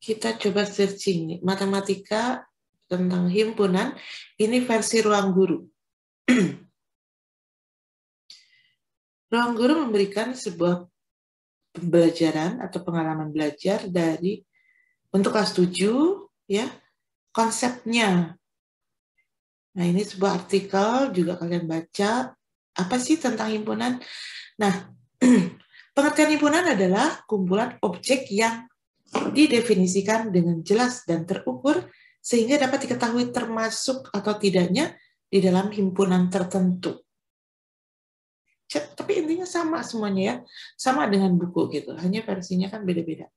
Kita coba searching nih, matematika tentang himpunan, ini versi Ruang Guru. Ruang Guru memberikan sebuah pembelajaran atau pengalaman belajar dari untuk kelas 7 ya, konsepnya. Nah, ini sebuah artikel juga kalian baca, apa sih tentang himpunan? Nah, pengertian himpunan adalah kumpulan objek yang didefinisikan dengan jelas dan terukur sehingga dapat diketahui termasuk atau tidaknya di dalam himpunan tertentu. Tapi intinya sama semuanya ya, sama dengan buku gitu, hanya versinya kan beda-beda.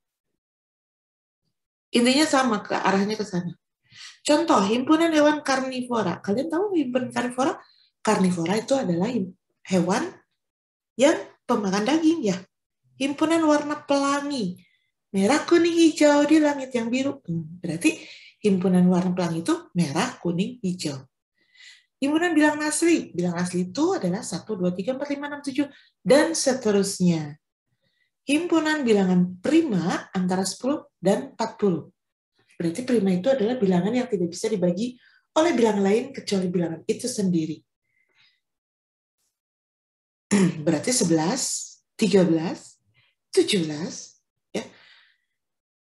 Intinya sama, ke arahnya ke sana. Contoh, himpunan hewan karnivora. Kalian tahu himpunan karnivora? Karnivora itu adalah hewan yang pemakan daging ya. Himpunan warna pelangi, merah, kuning, hijau di langit yang biru. Berarti himpunan warna pelangi itu merah, kuning, hijau. Himpunan bilangan asli. Bilangan asli itu adalah 1, 2, 3, 4, 5, 6, 7, dan seterusnya. Himpunan bilangan prima antara 10 dan 40. Berarti prima itu adalah bilangan yang tidak bisa dibagi oleh bilangan lain kecuali bilangan itu sendiri. Berarti 11, 13, 17, ya.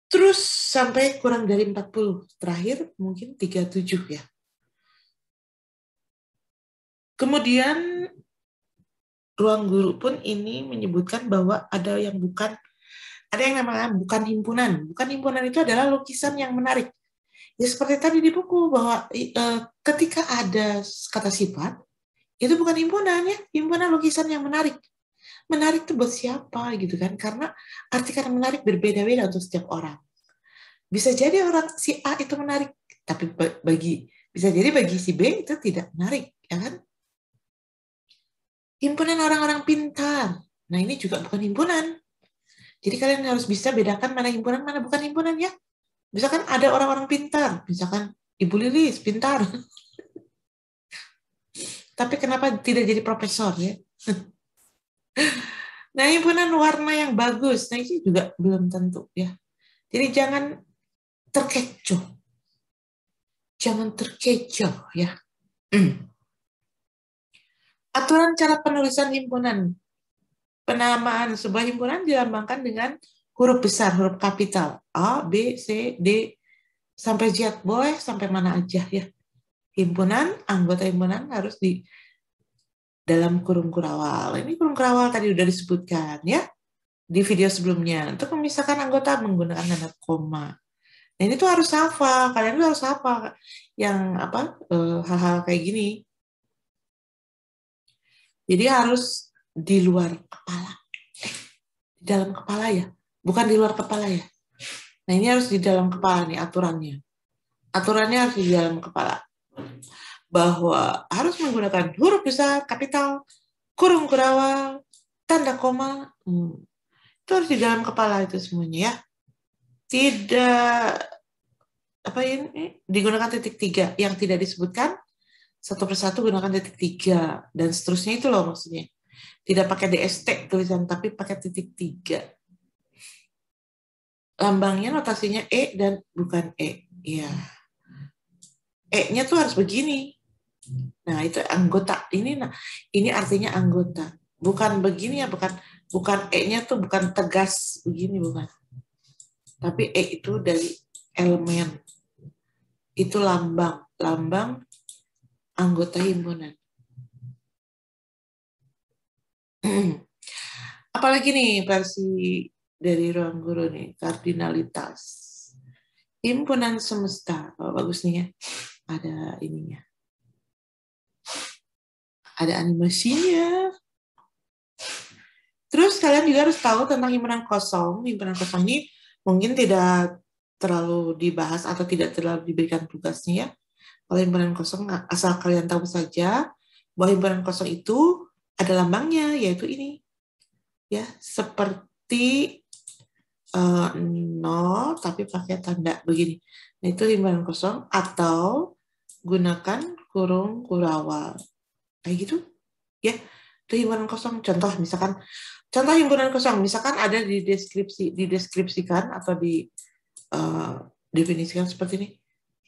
Terus sampai kurang dari 40. Terakhir mungkin 37 ya. Kemudian Ruang Guru pun ini menyebutkan bahwa ada yang namanya bukan himpunan. Bukan himpunan itu adalah lukisan yang menarik. Ya seperti tadi di buku bahwa ketika ada kata sifat, itu bukan himpunan ya, himpunan lukisan yang menarik. Menarik itu buat siapa gitu kan? Karena arti kata menarik berbeda-beda untuk setiap orang. Bisa jadi orang si A itu menarik, tapi bisa jadi bagi si B itu tidak menarik, ya kan? Himpunan orang-orang pintar. Nah, ini juga bukan himpunan. Jadi kalian harus bisa bedakan mana himpunan, mana bukan himpunan ya. Misalkan ada orang-orang pintar, misalkan Ibu Lilis pintar. Tapi kenapa tidak jadi profesor ya? Nah, himpunan warna yang bagus. Nah, ini juga belum tentu ya. Jadi jangan terkecoh. Jangan terkecoh ya. Aturan cara penulisan himpunan. Penamaan sebuah himpunan dilambangkan dengan huruf besar, huruf kapital. A, B, C, D, sampai Z. Boleh sampai mana aja ya. Himpunan, anggota himpunan harus di dalam kurung kurawal. Ini kurung kurawal tadi udah disebutkan ya di video sebelumnya. Untuk memisahkan anggota menggunakan tanda koma. Nah, ini tuh harus hafal. Kalian tuh harus hafal yang hal-hal kayak gini. Jadi harus di luar kepala. Di dalam kepala ya. Bukan di luar kepala ya. Nah, ini harus di dalam kepala nih aturannya. Aturannya harus di dalam kepala. Bahwa harus menggunakan huruf besar, kapital, kurung kurawal, tanda koma. Itu harus di dalam kepala itu semuanya ya. Tidak digunakan titik 3 yang tidak disebutkan, satu persatu gunakan titik 3 dan seterusnya itu loh maksudnya. Tidak pakai DST tulisan tapi pakai titik 3. Lambangnya notasinya E dan bukan E. Ya. E-nya tuh harus begini. Nah, itu anggota. Ini artinya anggota. Bukan begini ya, bukan E-nya tuh bukan tegas begini bukan. Tapi E itu dari elemen. Itu lambang anggota himpunan. Apalagi nih versi dari Ruang Guru nih, kardinalitas. Himpunan semesta. Oh, bagus nih ya. Ada ininya. Ada animasinya. Terus kalian juga harus tahu tentang himpunan kosong. Himpunan kosong ini mungkin tidak terlalu dibahas atau tidak terlalu diberikan tugasnya ya. Kalau himpunan kosong, asal kalian tahu saja bahwa himpunan kosong itu ada lambangnya, yaitu ini. Ya, seperti nol tapi pakai tanda begini. Nah, itu himpunan kosong atau gunakan kurung kurawal. Kayak gitu. Ya, itu himpunan kosong. Contoh himpunan kosong misalkan ada dideskripsikan atau definisikan seperti ini.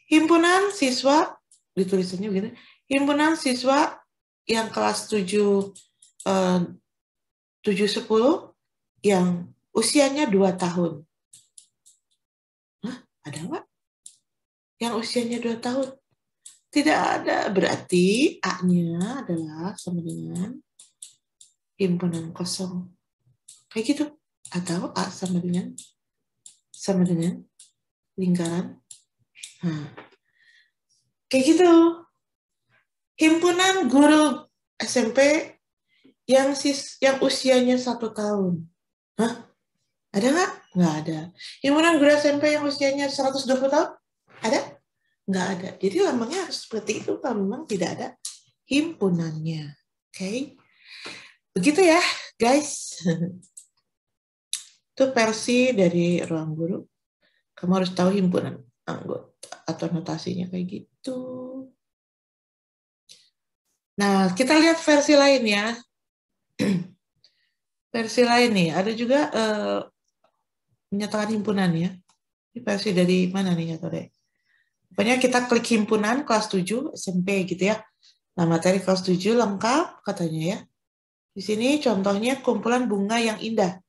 Himpunan siswa, ditulisannya begini, himpunan siswa yang kelas 7, 7-10 yang usianya 2 tahun. Hah? Ada nggak? Yang usianya 2 tahun? Tidak ada. Berarti A-nya adalah sama dengan himpunan kosong. Kayak gitu. Atau A sama dengan lingkaran. Nah, kayak gitu. Himpunan guru SMP yang usianya 1 tahun. Hah? Ada nggak? Nggak ada. Himpunan guru SMP yang usianya 120 tahun? Ada? Nggak ada. Jadi lambangnya harus seperti itu kalau memang tidak ada himpunannya. Oke? Begitu ya, guys. Itu versi dari ruang guru. Kamu harus tahu himpunan anggota atau notasinya kayak gitu. Nah, kita lihat versi lain ya. Versi lain nih, ada juga menyatakan himpunan ya. Ini versi dari mana nih, atau deh? Pokoknya kita klik himpunan kelas 7 SMP gitu ya. Nah, materi kelas 7 lengkap katanya ya. Di sini contohnya kumpulan bunga yang indah.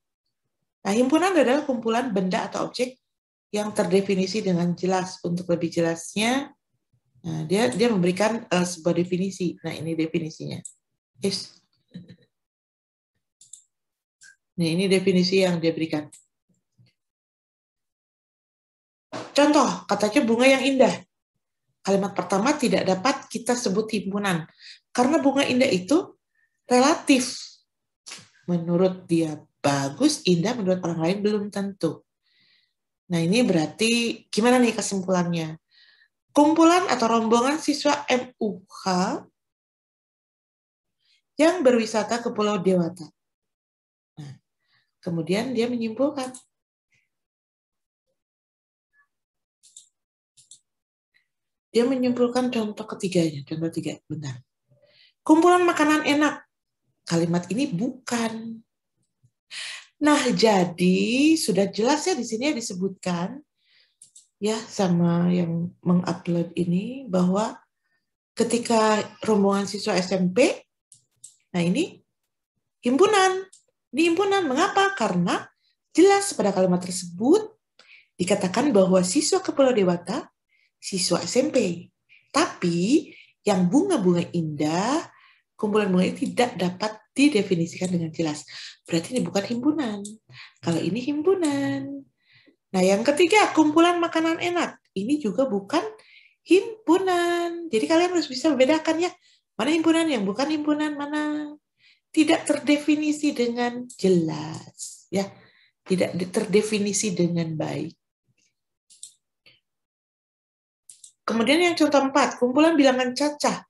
Nah, himpunan adalah kumpulan benda atau objek yang terdefinisi dengan jelas. Untuk lebih jelasnya, nah, dia memberikan sebuah definisi. Nah, ini definisinya. Yes. Nah, ini definisi yang dia berikan. Contoh, katanya bunga yang indah. Kalimat pertama tidak dapat kita sebut himpunan. Karena bunga indah itu relatif. Menurut dia bagus, indah, menurut orang lain belum tentu. Nah, ini berarti gimana nih kesimpulannya? Kumpulan atau rombongan siswa MUH yang berwisata ke Pulau Dewata. Nah, kemudian dia menyimpulkan. Dia menyimpulkan contoh ketiganya. Contoh 3, bentar. Kumpulan makanan enak. Kalimat ini bukan. Nah, jadi sudah jelas ya di sini disebutkan ya sama yang mengupload ini bahwa ketika rombongan siswa SMP, nah ini himpunan. Ini himpunan. Mengapa? Karena jelas pada kalimat tersebut dikatakan bahwa siswa ke Pulau Dewata siswa SMP. Tapi yang bunga-bunga indah, kumpulan bunga ini tidak dapat didefinisikan dengan jelas. Berarti ini bukan himpunan. Kalau ini himpunan. Nah, yang ketiga, kumpulan makanan enak. Ini juga bukan himpunan. Jadi kalian harus bisa membedakan ya, mana himpunan, yang bukan himpunan, mana tidak terdefinisi dengan jelas. Ya, tidak terdefinisi dengan baik. Kemudian yang contoh 4, kumpulan bilangan cacah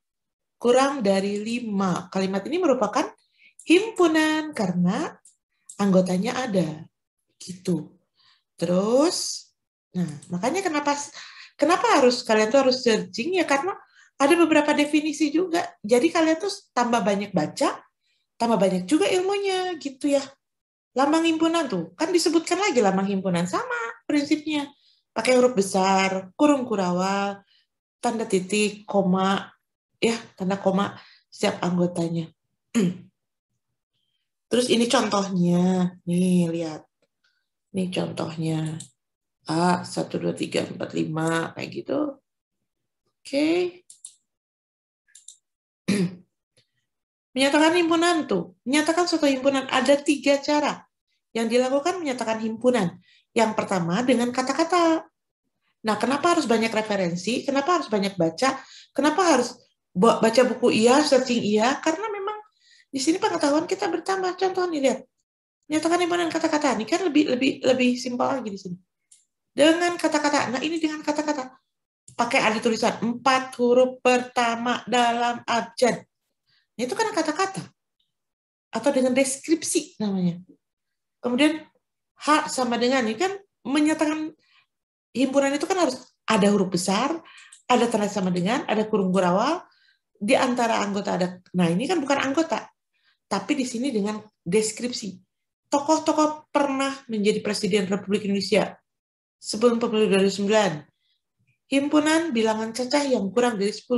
kurang dari 5. Kalimat ini merupakan himpunan karena anggotanya ada. Gitu. Terus, nah makanya kenapa kalian tuh harus searching ya, karena ada beberapa definisi juga. Jadi kalian tuh tambah banyak baca, tambah banyak juga ilmunya gitu ya. Lambang himpunan tuh, kan disebutkan lagi lambang himpunan, sama prinsipnya. Pakai huruf besar, kurung kurawal, tanda titik, koma, ya, tanda koma setiap anggotanya. Terus ini contohnya, nih lihat. Ini contohnya. A, 1, 2, 3, 4, 5, kayak gitu. Oke. Menyatakan himpunan tuh. Menyatakan suatu himpunan ada 3 cara. Yang dilakukan menyatakan himpunan. Yang pertama dengan kata-kata. Nah, kenapa harus banyak referensi? Kenapa harus banyak baca? Kenapa harus baca buku iya, searching iya? Karena memang di sini pengetahuan kita bertambah. Contoh nih, lihat. Menyatakan himpunan kata-kata. Ini kan lebih simpel lagi di sini. Dengan kata-kata. Nah, ini dengan kata-kata. Pakai ada tulisan 4 huruf pertama dalam abjad. Nah, itu kan kata-kata. Atau dengan deskripsi namanya. Kemudian H sama dengan, ini kan menyatakan himpunan itu kan harus ada huruf besar, ada tanda sama dengan, ada kurung kurawal, di antara anggota ada. Nah, ini kan bukan anggota, tapi di sini dengan deskripsi. Tokoh-tokoh pernah menjadi Presiden Republik Indonesia. sebelum pemilu 2009. Himpunan bilangan cacah yang kurang dari 10.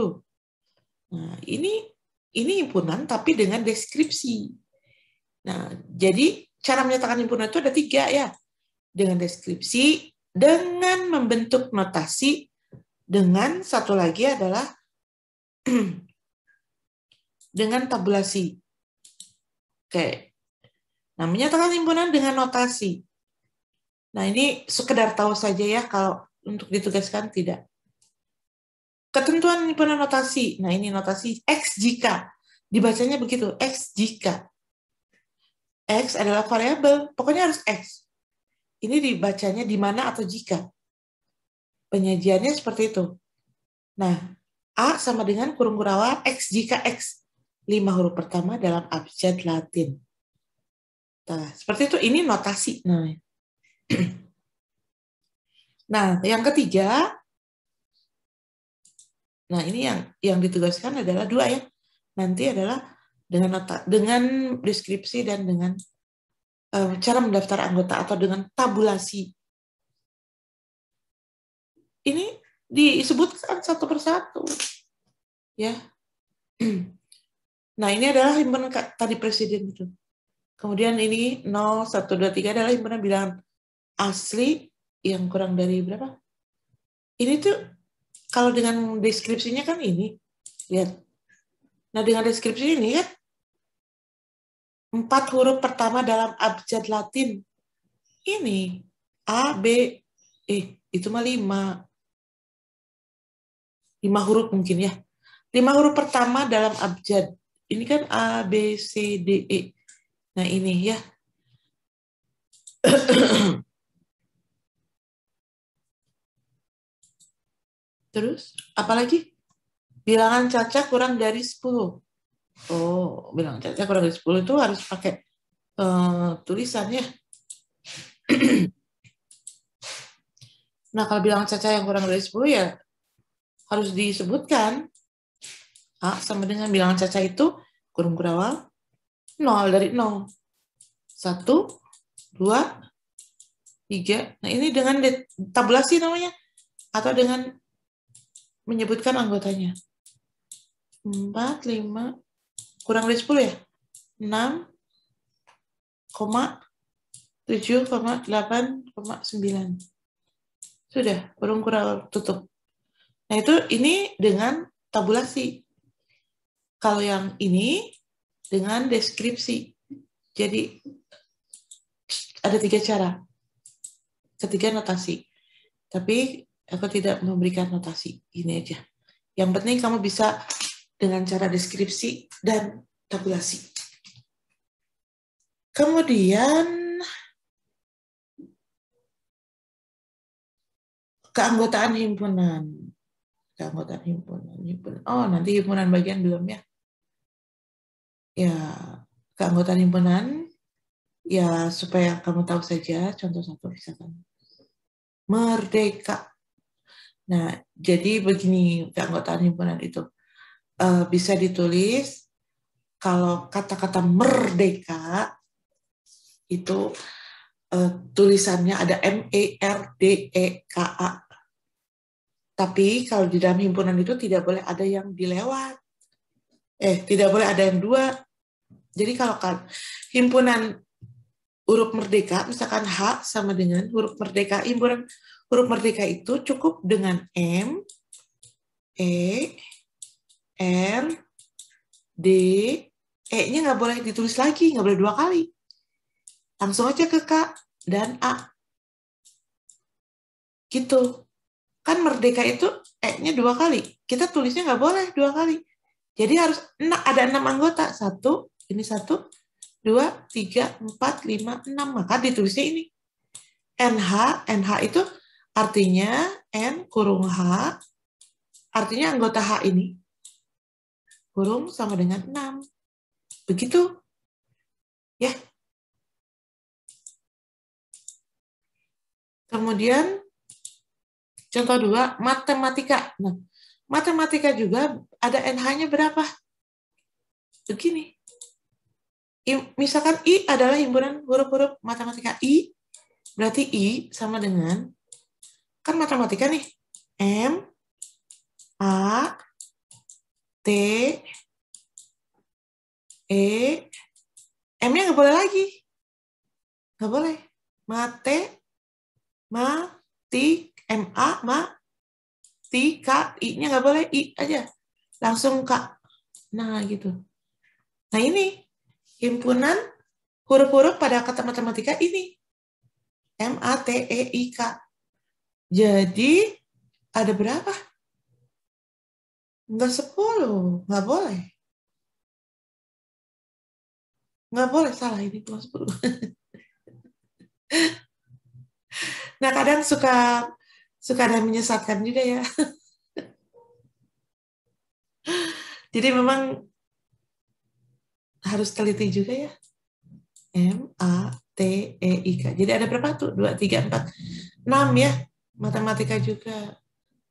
Nah, ini himpunan tapi dengan deskripsi. Nah, jadi cara menyatakan himpunan itu ada 3 ya. Dengan deskripsi, dengan membentuk notasi, dengan satu lagi adalah dengan tabulasi. Oke. Nah, menyatakan himpunan dengan notasi. Nah, ini sekedar tahu saja ya, kalau untuk ditugaskan tidak. Ketentuan himpunan notasi. Nah, ini notasi X jika. Dibacanya begitu, X jika. X adalah variabel, pokoknya harus X. Ini dibacanya di mana atau jika. Penyajiannya seperti itu. Nah, A sama dengan kurung kurawal X jika X. 5 huruf pertama dalam abjad Latin. Nah, seperti itu, ini notasi. Nah, yang ketiga, nah ini yang ditugaskan adalah 2 ya. Nanti adalah dengan deskripsi dan dengan cara mendaftar anggota atau dengan tabulasi. Ini disebutkan satu persatu. Ya. Nah, ini adalah himpunan tadi presiden itu. Kemudian ini 0, 1, 2, 3 adalah himpunan bilangan asli yang kurang dari berapa? Ini tuh kalau dengan deskripsinya kan ini. Lihat. Nah, dengan deskripsi ini kan 4 huruf pertama dalam abjad Latin. Ini A, B, itu mah 5. 5 huruf mungkin ya. 5 huruf pertama dalam abjad. Ini kan A, B, C, D, E. Nah, ini ya. Terus, apalagi? Bilangan cacah kurang dari 10. Oh, bilangan cacah kurang dari 10 itu harus pakai tulisan ya. Nah, kalau bilangan cacah yang kurang dari 10 ya harus disebutkan. A sama dengan bilangan cacah itu kurung kurawal 0 dari 0. 1, 2, 3. Nah, ini dengan tabulasi namanya. Atau dengan menyebutkan anggotanya. 4, 5, kurang dari 10 ya? 6, 7, 8, 9. Sudah, kurung kurawal tutup. Nah, ini dengan tabulasi. Kalau yang ini dengan deskripsi. Jadi ada 3 cara. Ketiga notasi. Tapi aku tidak memberikan notasi. Ini aja. Yang penting kamu bisa dengan cara deskripsi dan tabulasi. Kemudian keanggotaan himpunan. Keanggotaan himpunan. Oh, nanti himpunan bagian belum ya? Ya, keanggotaan himpunan, ya supaya kamu tahu saja, contoh satu misalkan. Merdeka. Nah, jadi begini keanggotaan himpunan itu. Bisa ditulis, kalau kata-kata merdeka, itu tulisannya ada MERDEKA. Tapi kalau di dalam himpunan itu tidak boleh ada yang dilewat. Tidak boleh ada yang 2. Jadi kalau kan himpunan huruf merdeka, misalkan H sama dengan huruf merdeka, himpunan huruf merdeka itu cukup dengan M, E, R, D, E-nya nggak boleh ditulis lagi, nggak boleh 2 kali. Langsung aja ke K dan A. Gitu. Kan merdeka itu E-nya 2 kali. Kita tulisnya nggak boleh 2 kali. Jadi harus ada 6 anggota. 1, ini 1, 2, 3, 4, 5, 6. Maka ditulisnya ini. NH itu artinya N kurung H, artinya anggota H ini. Kurung sama dengan 6. Begitu. Ya. Kemudian, contoh 2, matematika. Nah, matematika juga ada NH-nya berapa? Begini. Misalkan I adalah himpunan huruf-huruf matematika. I, berarti I sama dengan Kan matematika nih. M, A, T, E, M-nya nggak boleh lagi. Nggak boleh. Mate, M-A, K, I-nya nggak boleh. I aja. Langsung K. Nah, gitu. Nah, ini himpunan huruf-huruf pada kata matematika ini. M-A-T-E-I-K. Jadi, ada berapa? Enggak 10. Nggak boleh. Nggak boleh, salah. Ini cuma 10. Nah, kadang suka ada yang menyesatkan juga ya. Jadi memang harus teliti juga ya. M-A-T-E-I-K. Jadi ada berapa tuh? 2, 3, 4, 6 ya. Matematika juga.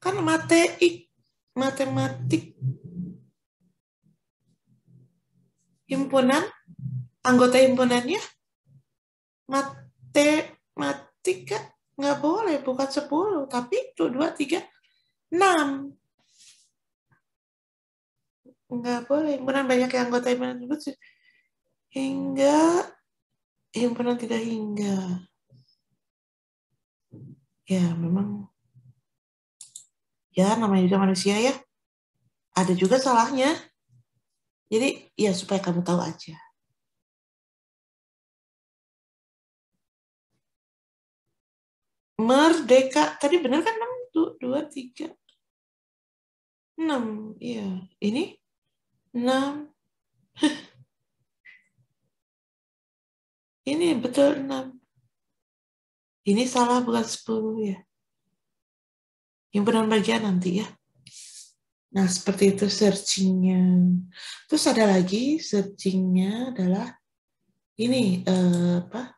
Kan matematik. Himpunan, anggota himpunannya matematika nggak boleh, bukan 10, tapi itu 2, 3, 6. Nggak boleh. Himpunan banyak yang anggota himpunan tersebut hingga himpunan tidak hingga. Ya, memang ya namanya juga manusia ya. Ada juga salahnya. Jadi ya supaya kamu tahu aja. Merdeka. Tadi benar kan 6, 2, 3, 6. Iya. Ini 6. Ini betul 6. Ini salah bukan 10 ya. Himpunan bagian nanti ya. Nah, seperti itu searchingnya. Terus ada lagi searchingnya adalah ini apa?